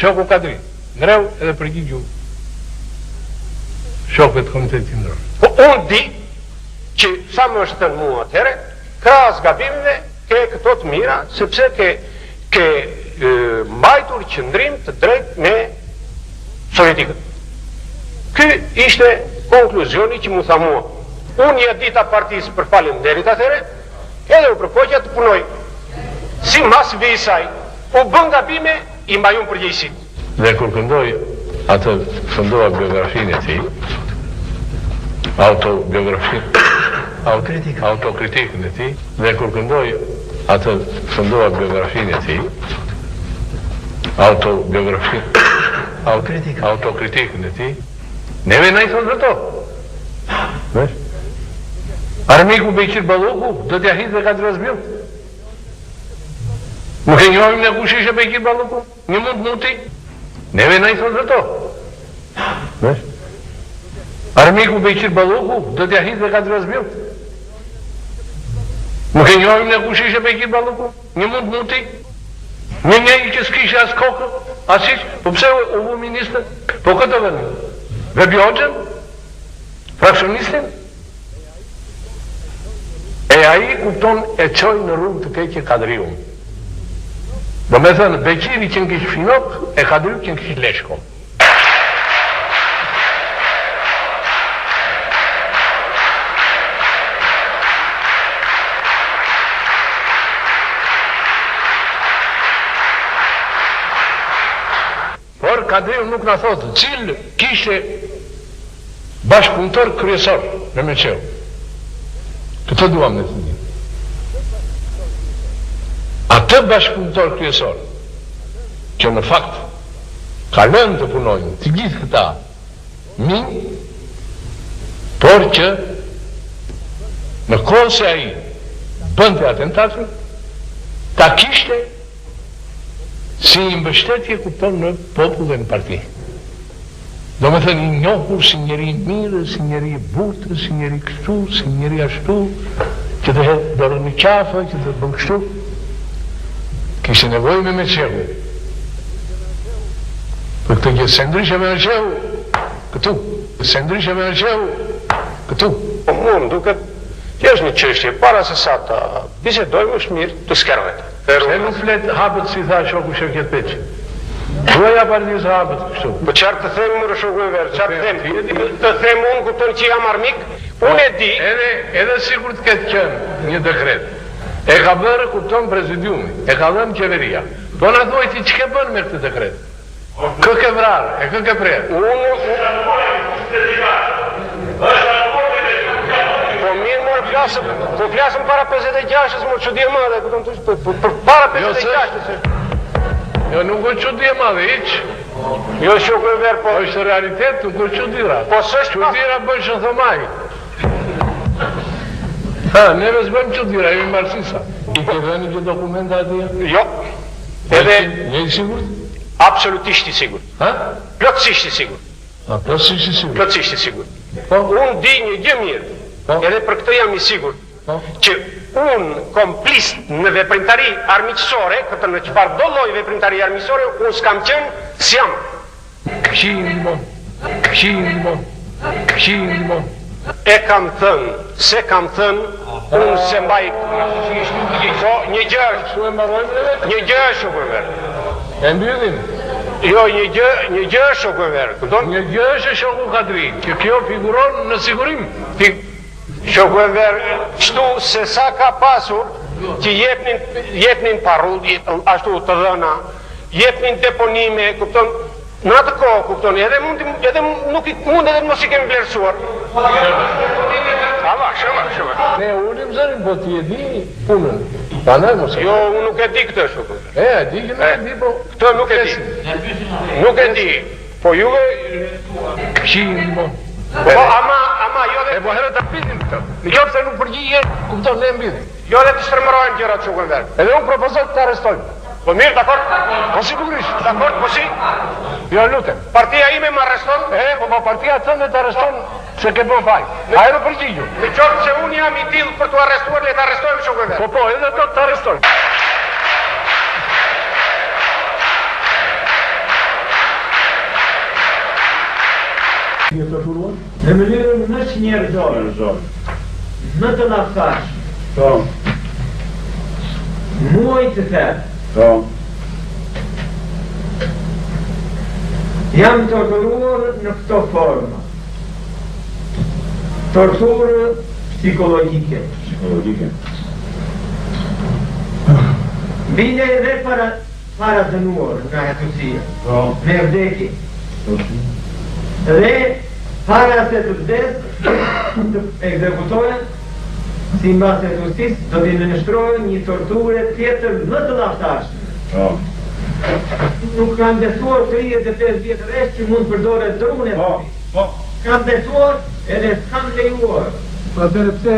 Shoku Kadri, ngreu edhe përgjigju shokëve të Komitetit Timor. Po unë di që sa më është thënë mua atëherë, krahas gabimeve ke këto të mira, sepse ke mbajtur qëndrim të drejtë me sovjetikët. Ky ishte konkluzioni që mu tha mua. Unë ja dita partisë për faleminderit atëherë, edhe u përpoqja të punoj. Si mas vejsaj, u bën gabime, i mbajun përgjegjësinë. Dhe kur këndoj atë fundova biografinë e tij, autokritikën e tij, dhe kur këndoj atë fundova biografinë e tij, autokritikën e tij, neve na i thonë vërto. Vesh? Armiku Beqir Balloku do t'ja hidhë dhe Kadri Ozbil. Nuk e njohim në kush ishe Beqir Balloku? Një mund muti? Neve na i thonë vërto. Vesh? Armiku Beqir Balloku do t'ja hidhë dhe Kadri Ozbil. Nuk e njohim në kush ishe Beqir Balloku? Një mund muti? Një që s'kishe as kokë, as ish, po pse u vu ministër? Po këtë vënë? Vebjogjën? Fraksionistin? E aji kupton e qoj në rrugë të keqe Kadriun. Do me thënë, Beqiri që në kishë Finok, e Kadriu që në kishë Leshko. Por Kadriu nuk në thotë, cilë kishe bashkëpunëtor kryesor me Meqeu. Këtë duam në të një. Atë bashkëpunëtor kryesor, që në fakt ka lënë të punojnë të gjithë këta minj, por që në kohë se ai bënte atentatën, ta kishte si një mbështetje kupton në popull dhe në parti. Do me thënë i njohur si njeri mirë, si njeri butë, si njeri kështu, si njeri ashtu, që të dorën në qafë, që të bën kështu. Kishte nevojë me Meqeu. Për këtë gjë, se ndryshe me Meqeu, këtu. Se ndryshe me Meqeu, këtu. Po mund duket, që është një çështje, para se sa ta bisedojmë është mirë të skervet. Se nuk flet hapët si tha shoku Shevket Beqi. Duaja partisë hapët kështu. Po qarë të them më rëshoku e verë, qarë të them? Të them unë kupton që jam armik, unë e di. Edhe sikur të ketë qenë një dekret. E ka bërë kupton prezidiumi, e ka dhënë qeveria. Po na thuaj ti ç'ke bën me këtë dekret? Kë ke vrarë, e kë ke prerë? Po mirë më flasëm para 56-ës, më çudi e madhe, kupton për para 56-ës. Jo, nuk është çudi e madhe, hiç. Jo shoku e verë, po. Është realitet, nuk është çudira. Po s'është çudira bën shënthomaj. Ha, neve s'bëm çudira, jemi marxista. I ke dhënë që dokumenta atje? Jo. Edhe je i sigurt? Absolutisht i sigurt. Ha? Plotësisht i sigurt. Plotësisht i sigurt. Plotësisht i sigurt. Po, unë di një gjë mirë. Edhe për këtë jam i sigurt. Që unë komplist në veprimtari armiqësore, këtë në çfarë do lloj veprimtari armiqësore, unë s'kam qenë s'jam. Këshin. E kam thënë, unë se mbaj. Po, një gjë është shoku e verë. E mbyllim. Jo, një gjë është shoku e verë. Një gjë është shoku Kadri, që kjo figuron në sigurim. Shoku e verë, qëtu se sa ka pasur, që jepnin parull, ashtu të dhëna, jepnin deponime, kupton, në atë kohë, kupton, edhe nuk i mund edhe mos i kemi vlerësuar. Shëma. Ne ulim zërin, po ti e di punën. Jo, unë nuk e di këtë shoku. E di që nuk e di, po... Këtë nuk e di. Nuk e di. Po juve... Këshin, po... Po, ama, jo dhe... E po herë të pitin këtë. Në qofë se nuk përgjigje, kupton, ne mbidhin. Jo dhe të shtërmërojnë gjërat shoku e verë. Edhe unë propozoj të arrestojnë. Po mirë, dakord? Po sigurisht. Dakord, po si? Jo, lutem. Partia ime më arreston? Po partia tënde të arreston se ke bën faj. Ajo përgjigju. Në qoftë se unë jam i tillë për të arrestuar, le të arrestojmë shoku e verë. Po, edhe do të arrestojmë. Në mënyrën më që njerëzore, më të laftash, muaj të thellë, jam torturuar në këto forma. Torturë psikologjike. Bile edhe para dënuar nga hetësia, me vdekje. Dhe para se të vdes, të ekzekutohen, si mbas hetësis, do t'i nënshtrohen një torture tjetër më të laftashme. Nuk kam besuar 35 vjetë resh që mund përdore drune. Kam besuar edhe s'kam lejuar. Po atëre pse...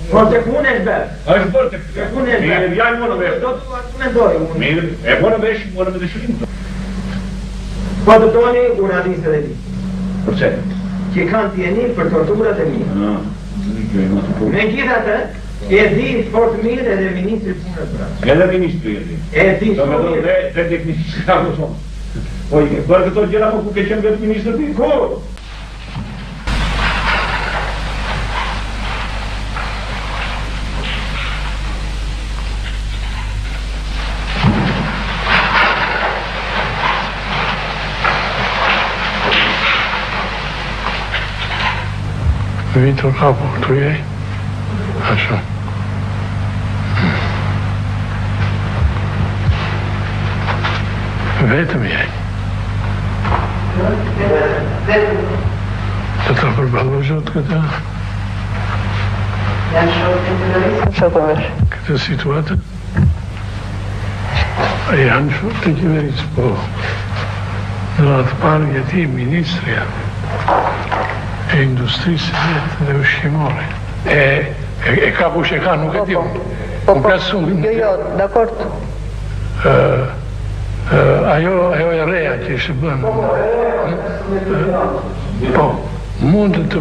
Por të kun e shbet. është bërë të kun e shbet. Mirë, vjajnë më në vesh. Do të argumentoj unë. Mirë, e më në vesh, më në me dëshurim. Po të doni, unë adis edhe di. Përse? Që kanë t'jeni për torturat e mija. Me gjitha të, e di fort mirë edhe Ministri Punës Brasë. Edhe Ministri e di. E di shumë mirë. Dhe teknikisht ka më shumë. Po i bërë këto gjera më ku ke qenë vetë Ministrë ti? Kur? Vitor Capo, tu je? Așa. Vetëm je. Të të përballojot këtë situatë? Janë shumë të qeverisë, po. Në atë parë jeti ministrja e industrisë dhe ushqimore. E ka kush e ka, nuk e di unë. Unë plasë unë. Jo, dakord. Ajo e reja që ishte bënë. Po, mund të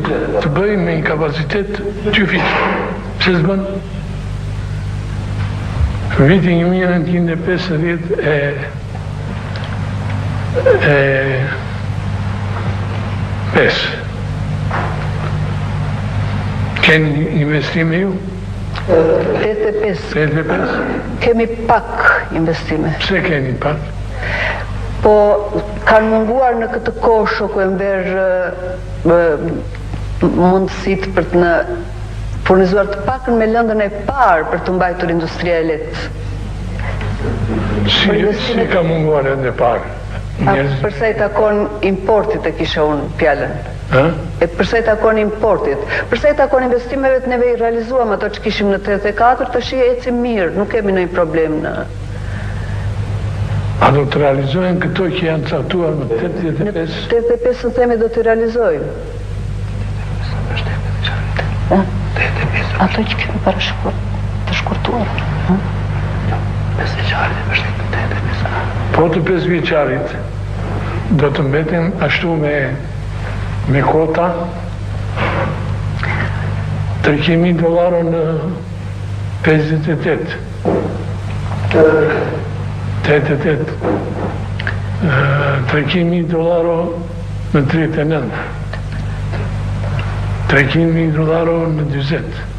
bëjmë me një kapacitet qyfit. Pse s'bënë? Vitin 1950 5. Keni investime ju? 85. Kemi pak investime. Pse keni pak? Po, kanë munguar në këtë kohë shoku e mberë mundësit për të në furnizuar të pakën me lëndën e parë për të mbajtur industria e lehtë. Si ka munguar edhe parë? Përsa i takon importit e kisha unë fjallën. E përsa i takon importit. Përsa i takon investimeve të neve i realizuam ato që kishim në 84, të shi e ecim mirë, nuk kemi nëjë problem në... A do të realizojnë këto që janë caktuar në 85? Në 85 në themi do të realizojnë. Ato që kemi parashkuar, të shkurtuar. 5 vjeçarit është në 85. Po të 5 vjeçarit do të mbetin ashtu me kota $300.000 në 58. 88. $300.000 në 39. $300.000 në 20.